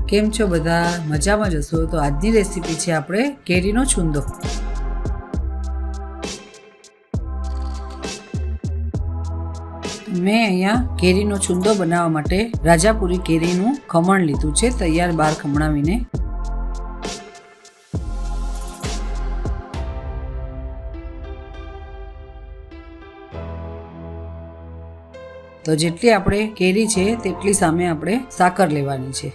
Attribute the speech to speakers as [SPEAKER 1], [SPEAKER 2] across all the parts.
[SPEAKER 1] કેમ છો બધા? મજામાં જ હશો? તો આજની રેસીપી છે આપણે કેરીનો છુંદો. મેં અહીંયા કેરીનો છુંદો બનાવવા માટે રાજાપુરી કેરીનું ખમણ લીધું છે, તૈયાર બહાર ખમણાવીને. તો જેટલી આપણે કેરી છે તેટલી સામે આપણે સાકર લેવાની છે.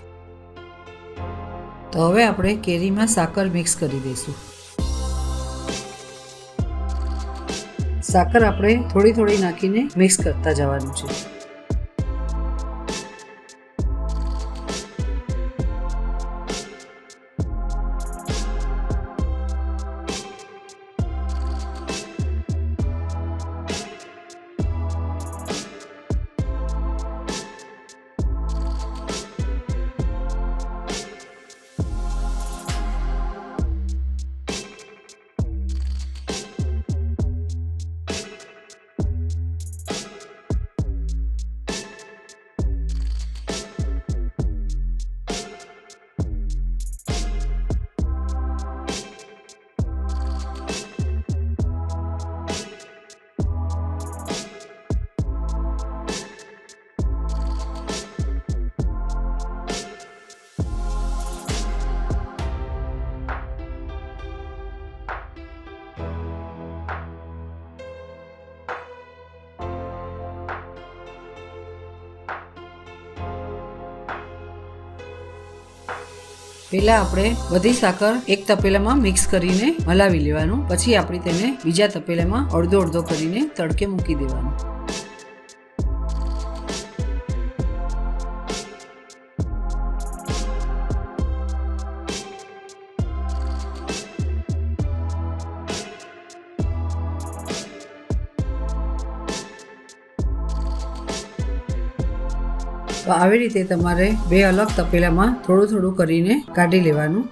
[SPEAKER 1] તો હવે આપણે કેરીમાં સાકર મિક્સ કરી દઈશું. સાકર આપણે થોડી થોડી નાખીને મિક્સ કરતા જવાનું છે. પહેલા આપણે બધી સાકર એક તપેલામાં મિક્સ કરીને હલાવી લેવાનું. પછી આપણે તેને બીજા તપેલામાં અડધો અડધો કરીને તડકે મૂકી દેવાનું. તો આવી રીતે તમારે બે અલગ તપેલામાં થોડું થોડું કરીને કાઢી લેવાનું.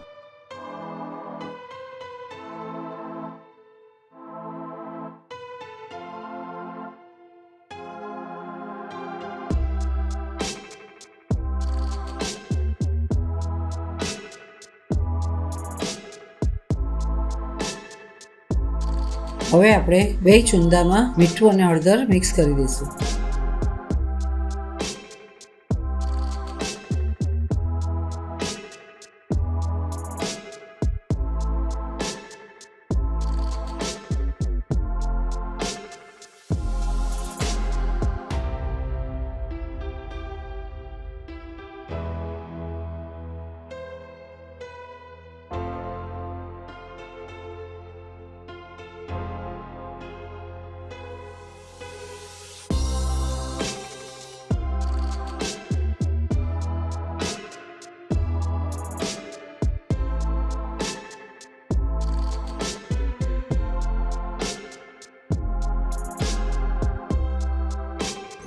[SPEAKER 1] હવે આપણે બે ચુંદામાં મીઠું અને હળદર મિક્સ કરી દઈશું.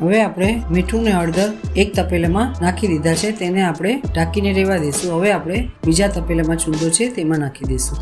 [SPEAKER 1] હવે આપણે મીઠું ને હળદર એક તપેલામાં નાખી દીધા છે, તેને આપણે ઢાંકીને રહેવા દઈશું. હવે આપણે બીજા તપેલામાં ચૂંદો છે તેમાં નાખી દઈશું.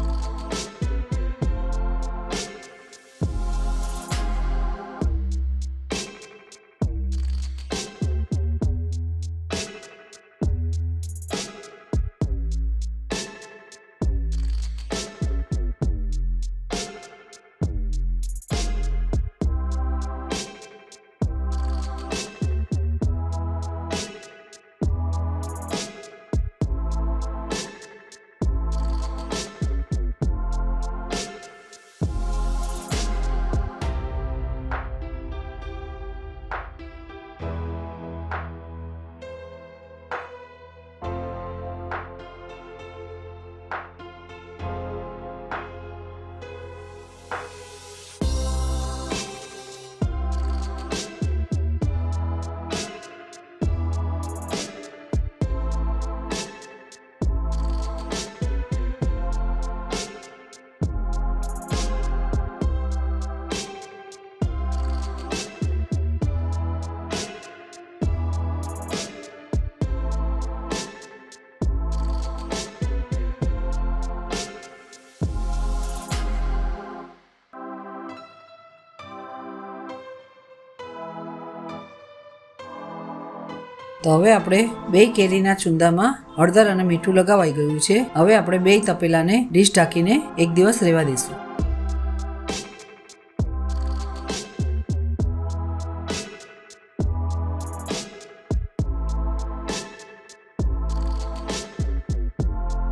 [SPEAKER 1] તો હવે આપણે બે કેરીના ચુંદામાં હળદર અને મીઠું લગાવાઈ ગયું છે. હવે આપણે બે તપેલાને ડીશ ઢાંકીને એક દિવસ રહેવા દઈશું.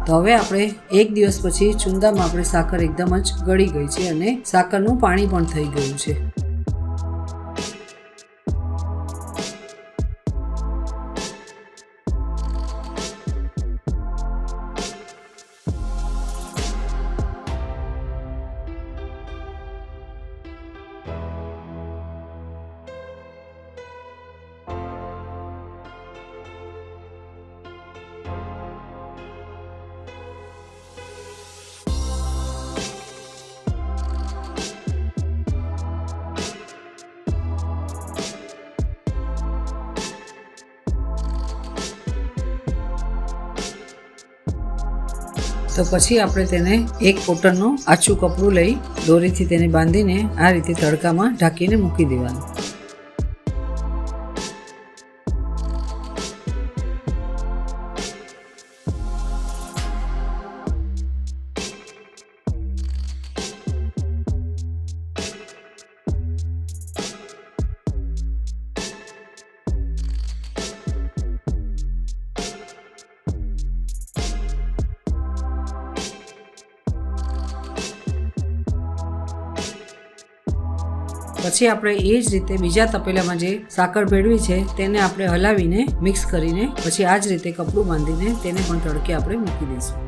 [SPEAKER 1] તો હવે આપણે એક દિવસ પછી ચુંદામાં આપણે સાકર એકદમ જ ગળી ગઈ છે અને સાકરનું પાણી પણ થઈ ગયું છે. તો પછી આપણે તેને એક કોટનનું આછું કપડું લઈ દોરીથી તેને બાંધીને આ રીતે તડકામાં ઢાંકીને મૂકી દેવાનું. પછી આપણે એ જ રીતે બીજા તપેલામાં જે સાકર ભેળવી છે તેને આપણે હલાવીને મિક્સ કરીને પછી આ જ રીતે કપડું બાંધીને તેને પણ તડકે આપણે મૂકી દઈશું.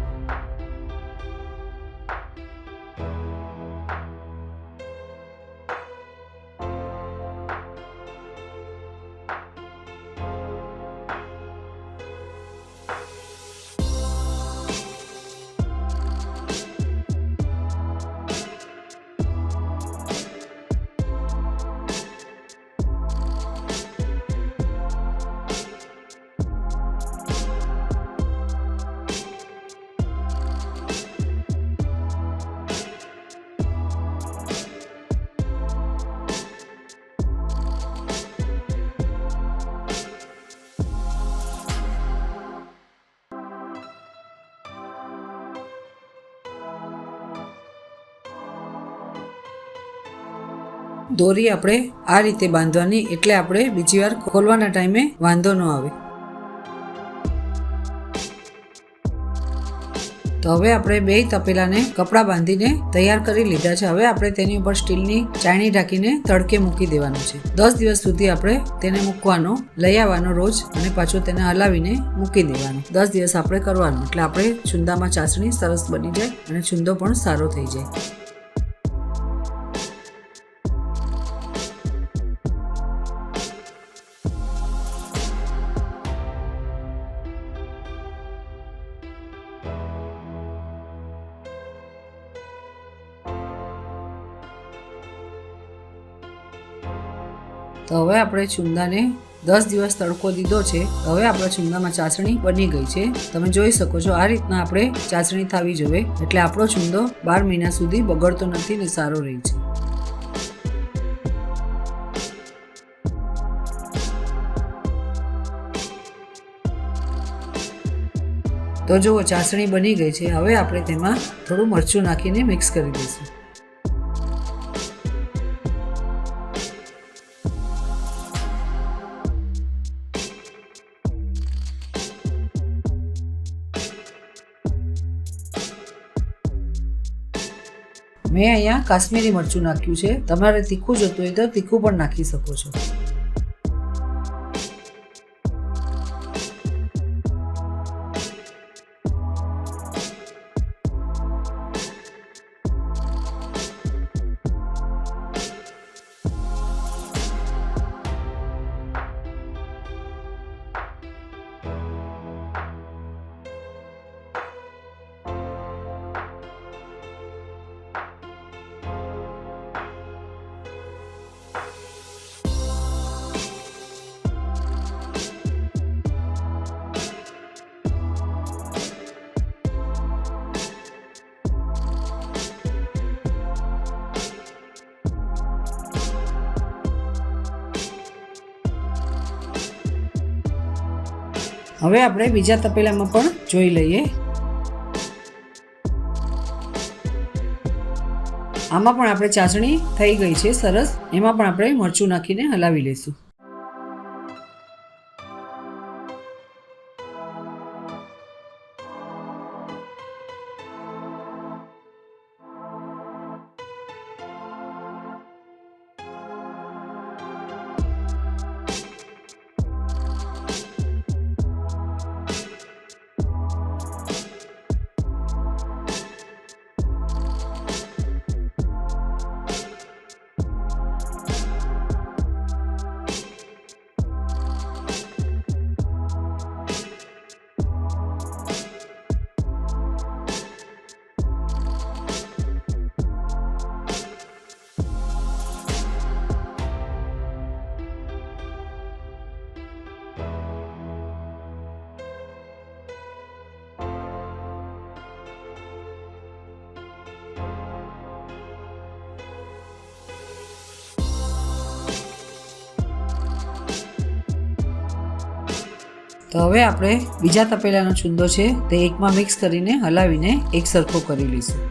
[SPEAKER 1] દોરી આપણે આ રીતે બાંધવાની એટલે આપણે બીજી વાર ખોલવાના ટાઈમે વાંધો ન આવે. તો હવે આપણે બે તપેલાને કપડાં બાંધીને તૈયાર કરી લીધા છે. હવે આપણે તેની ઉપર સ્ટીલની ચાયણી ઢાંકીને તડકે મૂકી દેવાનું છે. 10 દિવસ સુધી આપણે તેને મૂકવાનો, લઈ આવવાનો રોજ અને પાછું તેને હલાવીને મૂકી દેવાનું. 10 દિવસ આપણે કરવાનું એટલે આપણે ચુંદામાં ચાસણી સરસ બની જાય અને ચુંદો પણ સારો થઈ જાય. તો હવે આપણે ચુંદાને 10 દિવસ તડકો દીધો છે. હવે આપણા ચુંદામાં ચાસણી બની ગઈ છે. તમે જોઈ શકો છો આ રીતના આપણે ચાસણી થવી જોઈએ એટલે આપણો ચુંદો 12 મહિના સુધી બગડતો નથી ને સારો રહે છે. તો જુઓ ચાસણી બની ગઈ છે. હવે આપણે તેમાં થોડું મરચું નાખીને મિક્સ કરી દઈશું. મેં અહીંયા કાશ્મીરી મરચું નાખ્યું છે. તમારે તીખું જોતું હોય તો તીખું પણ નાખી શકો છો. હવે આપણે બીજા તપેલામાં પણ જોઈ લઈએ. આમાં પણ આપણે ચાસણી થઈ ગઈ છે સરસ. એમાં પણ આપણે મરચું નાખીને હલાવી લઈશું. તો હવે આપણે બીજા તપેલાનો છુંદો છે તે એકમાં મિક્સ કરીને હલાવીને એક સરખો કરી લઈશું.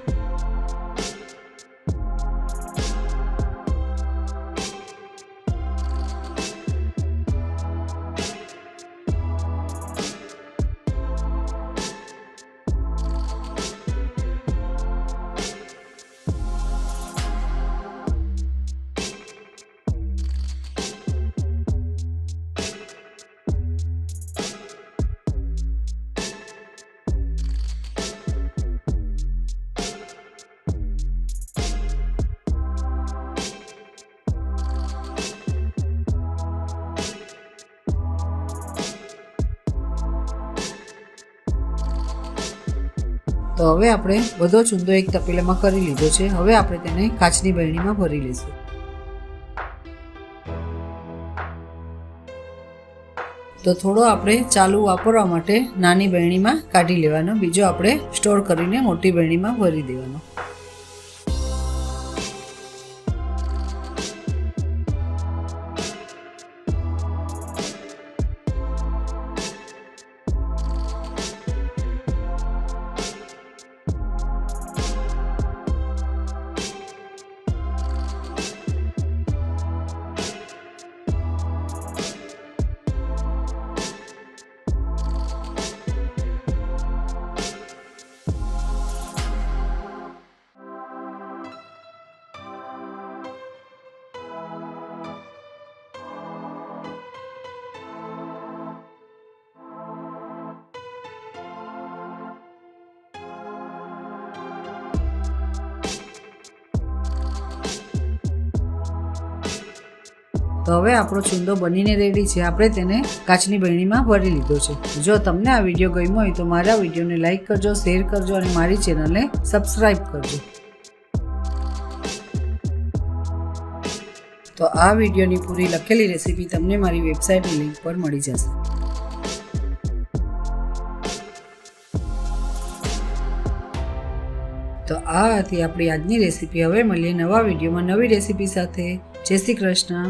[SPEAKER 1] તો હવે આપણે બધો ચૂંદો એક તપેલામાં કરી લીધો છે. હવે આપણે તેને કાચની બરણીમાં ભરી લઈશું. તો થોડો આપણે ચાલુ વાપરવા માટે નાની બરણીમાં કાઢી લેવાનો, બીજો આપણે સ્ટોર કરીને મોટી બરણીમાં ભરી દેવાનો. તો હવે આપણો ચૂંદો બનીને રેડી છે. આપણે તેને કાચની બરણીમાં ભરી લીધો છે. જો તમને આ વિડીયો ગમ્યો હોય તો મારા વિડીયોને લાઈક કરજો, શેર કરજો અને મારી ચેનલને સબસ્ક્રાઈબ કરજો. તો આ વિડીયોની પૂરી લખેલી રેસીપી તમને મારી વેબસાઇટની લિંક પર મળી જશે. તો આ હતી આપણી આજની રેસીપી. હવે મળીએ નવા વિડીયોમાં નવી રેસીપી સાથે. જય શ્રી કૃષ્ણ.